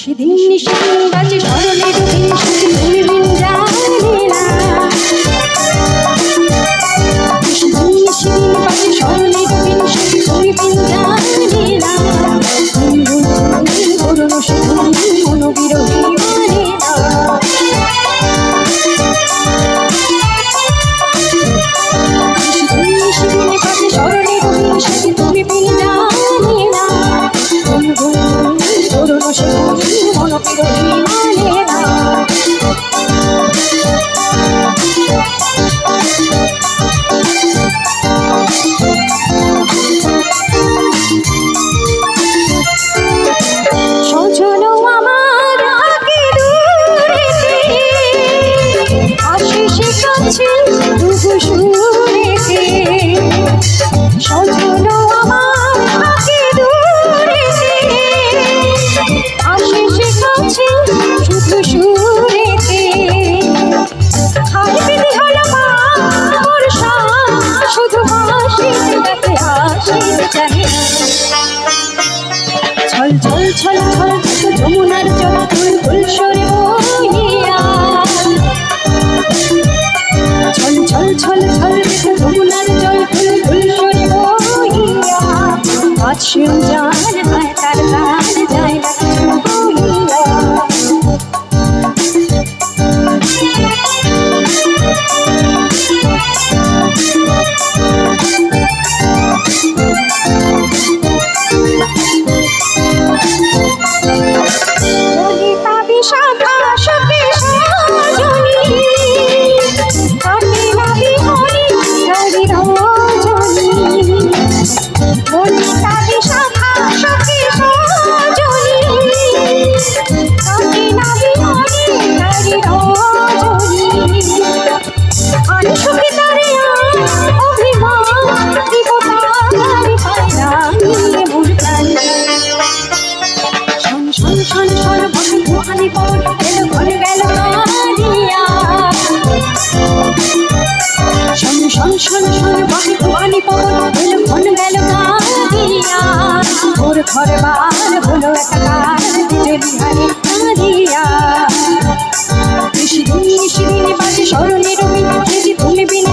সেদিন সেদিন বাজে স্মরণে রবিন সেদিন তুমি বিন জানে না। সেদিন সেদিন বাজে স্মরণে রবিন সেদিন তুমি বিন জানে না। করুণ সেদিন মনোবিরোধী মানে না। সেদিন সেদিন বাজে স্মরণে রবিন সেদিন তুমি বিন জানে না। করুণ সেদিন মনোবিরোধী মানে না। সজনো আমার আগে দূরেতে আসে সে কাছে তবু সুরেতে। সজনো আমার আগে দূরেতে আসে সে কাছে শুধু সুরেতে। হায় বিধি হলো মোর সাথ শুধু হাসিতে দেখে হাসিতে চাহে। ছল ছল ছল ছল যমুনার জল ফুল ফুল সরে বহিয়া। ছল ছল ছল ছল যমুনার জল ফুল ফুল সরে বহিয়া। আজ সেও জান হয় তার গান যায় না কিছু বহিয়া। ওর ঘর বার হলো একাকার যে বিহারে কাঁদিয়া। সেদিন সেদিন বাজে স্মরণে রবি তুমি বিন